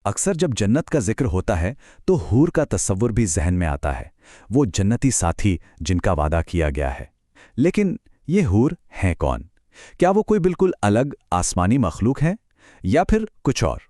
अक्सर जब जन्नत का जिक्र होता है तो हूर का तस्वुर भी जहन में आता है, वो जन्नती साथी जिनका वादा किया गया है। लेकिन ये हूर हैं कौन? क्या वो कोई बिल्कुल अलग आसमानी मखलूक है या फिर कुछ और?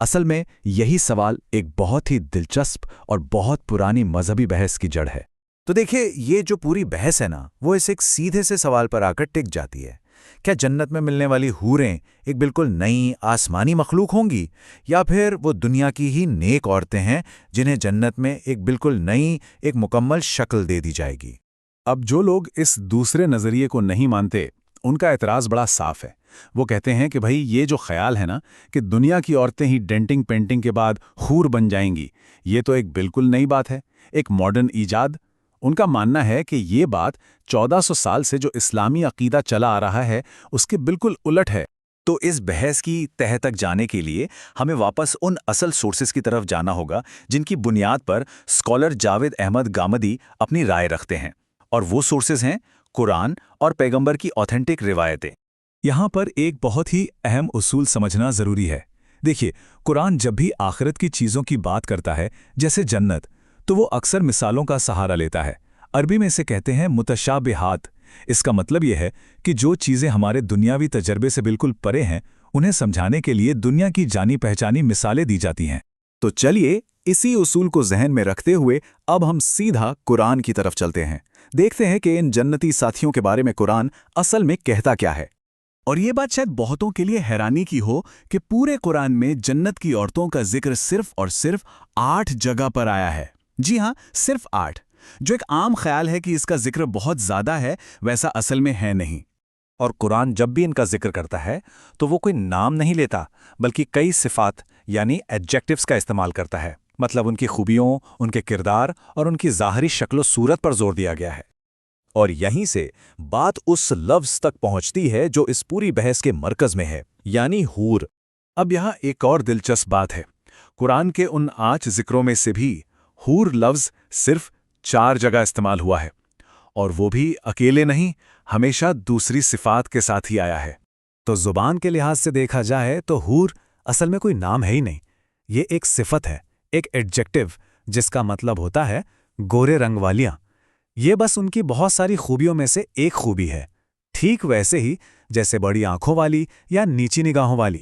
असल में यही सवाल एक बहुत ही दिलचस्प और बहुत पुरानी मजहबी बहस की जड़ है। तो देखिए, ये जो पूरी बहस है ना, वो इस एक सीधे से सवाल पर आकर टिक जाती है। क्या जन्नत में मिलने वाली हूरें एक बिल्कुल नई आसमानी मखलूक होंगी, या फिर वो दुनिया की ही नेक औरतें हैं जिन्हें जन्नत में एक बिल्कुल नई, एक मुकम्मल शक्ल दे दी जाएगी? अब जो लोग इस दूसरे नज़रिए को नहीं मानते, उनका एतराज़ बड़ा साफ है। वो कहते हैं कि भाई, ये जो ख्याल है ना कि दुनिया की औरतें ही डेंटिंग पेंटिंग के बाद हूर बन जाएंगी, ये तो एक बिल्कुल नई बात है, एक मॉडर्न ईजाद। उनका मानना है कि ये बात 1400 साल से जो इस्लामी अकीदा चला आ रहा है, उसके बिल्कुल उलट है। तो इस बहस की तह तक जाने के लिए हमें वापस उन असल सोर्सेस की तरफ जाना होगा जिनकी बुनियाद पर स्कॉलर जावेद अहमद गामदी अपनी राय रखते हैं। और वो सोर्सेस हैं कुरान और पैगंबर की ऑथेंटिक रिवायतें। यहाँ पर एक बहुत ही अहम उसूल समझना ज़रूरी है। देखिए, कुरान जब भी आखिरत की चीज़ों की बात करता है, जैसे जन्नत, तो वो अक्सर मिसालों का सहारा लेता है। अरबी में इसे कहते हैं मुतशाबिहात। इसका मतलब यह है कि जो चीज़ें हमारे दुनियावी तजर्बे से बिल्कुल परे हैं, उन्हें समझाने के लिए दुनिया की जानी पहचानी मिसालें दी जाती हैं। तो चलिए, इसी उसूल को जहन में रखते हुए अब हम सीधा कुरान की तरफ चलते हैं। देखते हैं कि इन जन्नती साथियों के बारे में कुरान असल में कहता क्या है। और ये बात शायद बहुतों के लिए हैरानी की हो कि पूरे कुरान में जन्नत की औरतों का जिक्र सिर्फ और सिर्फ 8 जगह पर आया है। जी हाँ, सिर्फ 8। जो एक आम ख्याल है कि इसका जिक्र बहुत ज़्यादा है, वैसा असल में है नहीं। और कुरान जब भी इनका जिक्र करता है तो वो कोई नाम नहीं लेता, बल्कि कई सिफात यानी एडजेक्टिव्स का इस्तेमाल करता है। मतलब उनकी खूबियों, उनके किरदार और उनकी ज़ाहरी शक्ल सूरत पर जोर दिया गया है। और यहीं से बात उस लफ्ज़ तक पहुंचती है जो इस पूरी बहस के मरकज़ में है, यानी हूर। अब यहाँ एक और दिलचस्प बात है। कुरान के उन 8 जिक्रों में से भी हूर लफ्ज़ सिर्फ 4 जगह इस्तेमाल हुआ है, और वो भी अकेले नहीं, हमेशा दूसरी सिफात के साथ ही आया है। तो ज़ुबान के लिहाज से देखा जाए तो हूर असल में कोई नाम है ही नहीं। ये एक सिफत है, एक एडजेक्टिव, जिसका मतलब होता है गोरे रंग वालियाँ। ये बस उनकी बहुत सारी खूबियों में से एक खूबी है, ठीक वैसे ही जैसे बड़ी आंखों वाली या नीची निगाहों वाली।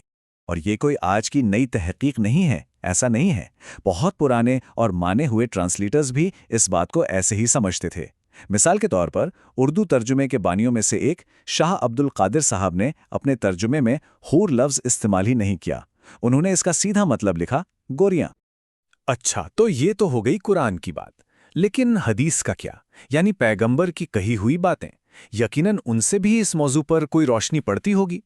और ये कोई आज की नई तहकीक नहीं है, ऐसा नहीं है। बहुत पुराने और माने हुए ट्रांसलेटर्स भी इस बात को ऐसे ही समझते थे। मिसाल के तौर पर उर्दू तर्जुमे के बानियों में से एक शाह अब्दुल कादिर साहब ने अपने तर्जुमे में हूर लफ्ज़ इस्तेमाल ही नहीं किया। उन्होंने इसका सीधा मतलब लिखा गोरियां। अच्छा, तो ये तो हो गई कुरान की बात। लेकिन हदीस का क्या, यानी पैगंबर की कही हुई बातें? यकीनन उनसे भी इस मौजू पर कोई रोशनी पड़ती होगी।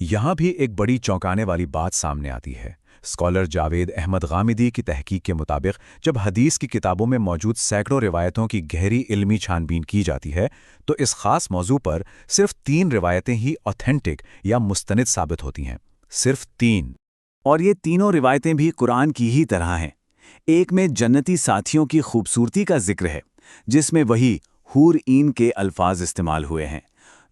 यहाँ भी एक बड़ी चौंकाने वाली बात सामने आती है। स्कॉलर जावेद अहमद गामिदी की तहकीक के मुताबिक जब हदीस की किताबों में मौजूद सैकड़ों रिवायतों की गहरी इल्मी छानबीन की जाती है, तो इस खास मौजू पर सिर्फ 3 रिवायतें ही ऑथेंटिक या मुस्तनिद साबित होती हैं। सिर्फ 3। और ये तीनों रिवायतें भी कुरान की ही तरह हैं। एक में जन्नती साथियों की खूबसूरती का जिक्र है, जिसमें वही हूर ईन के अल्फाज इस्तेमाल हुए हैं।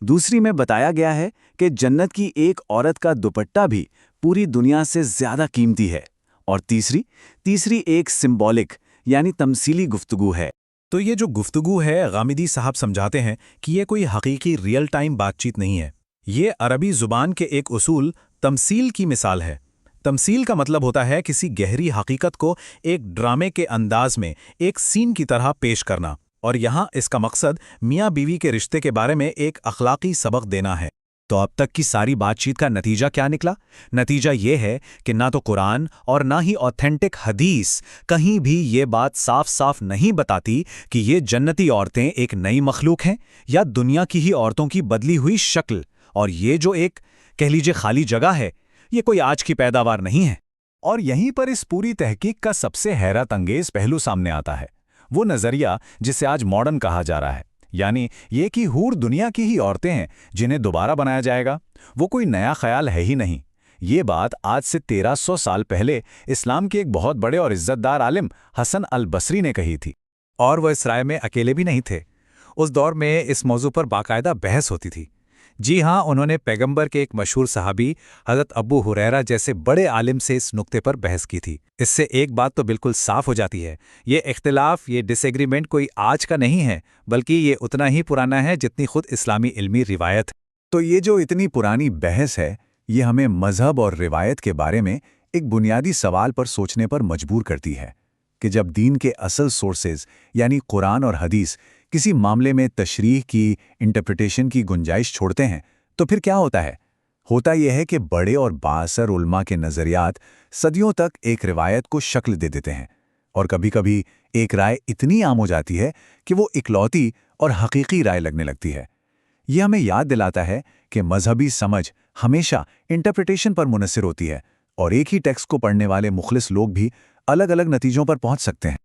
दूसरी में बताया गया है कि जन्नत की एक औरत का दुपट्टा भी पूरी दुनिया से ज़्यादा कीमती है। और तीसरी एक सिंबॉलिक यानी तमसीली गुफ्तगू है। तो ये जो गुफ्तगू है, गामिदी साहब समझाते हैं कि ये कोई हकीकी रियल टाइम बातचीत नहीं है। ये अरबी ज़ुबान के एक उसूल तमसील की मिसाल है। तमसील का मतलब होता है किसी गहरी हकीकत को एक ड्रामे के अंदाज में एक सीन की तरह पेश करना। और यहाँ इसका मकसद मियाँ बीवी के रिश्ते के बारे में एक अखलाकी सबक देना है। तो अब तक की सारी बातचीत का नतीजा क्या निकला? नतीजा ये है कि ना तो कुरान और ना ही ऑथेंटिक हदीस कहीं भी ये बात साफ साफ नहीं बताती कि ये जन्नती औरतें एक नई मखलूक हैं या दुनिया की ही औरतों की बदली हुई शक्ल। और ये जो एक कह लीजिए खाली जगह है, ये कोई आज की पैदावार नहीं है। और यहीं पर इस पूरी तहकीक का सबसे हैरत अंगेज पहलू सामने आता है, वो नज़रिया जिसे आज मॉडर्न कहा जा रहा है, यानी ये कि हूर दुनिया की ही औरतें हैं जिन्हें दोबारा बनाया जाएगा। वो कोई नया ख्याल है ही नहीं। ये बात आज से 1300 साल पहले इस्लाम के एक बहुत बड़े और इज्जतदार आलिम हसन अल बसरी ने कही थी। और वह इस राय में अकेले भी नहीं थे। उस दौर में इस मौजू पर बाकायदा बहस होती थी। جی ہاں، انہوں نے پیغمبر کے ایک مشہور صحابی حضرت ابو ہریرہ جیسے بڑے عالم سے اس نقطے پر بحث کی تھی۔ اس سے ایک بات تو بالکل صاف ہو جاتی ہے، یہ اختلاف، یہ ڈس ایگریمنٹ کوئی آج کا نہیں ہے، بلکہ یہ اتنا ہی پرانا ہے جتنی خود اسلامی علمی روایت۔ تو یہ جو اتنی پرانی بحث ہے، یہ ہمیں مذہب اور روایت کے بارے میں ایک بنیادی سوال پر سوچنے پر مجبور کرتی ہے کہ جب دین کے اصل سورسز یعنی قرآن اور حدیث کسی معاملے میں تشریح کی، انٹرپریٹیشن کی گنجائش چھوڑتے ہیں تو پھر کیا ہوتا ہے؟ ہوتا یہ ہے کہ بڑے اور بااثر علماء کے نظریات صدیوں تک ایک روایت کو شکل دے دیتے ہیں، اور کبھی کبھی ایک رائے اتنی عام ہو جاتی ہے کہ وہ اکلوتی اور حقیقی رائے لگنے لگتی ہے۔ یہ ہمیں یاد دلاتا ہے کہ مذہبی سمجھ ہمیشہ انٹرپریٹیشن پر منحصر ہوتی ہے، اور ایک ہی ٹیکسٹ کو پڑھنے والے مخلص لوگ بھی الگ الگ نتیجوں پر پہنچ سکتے ہیں۔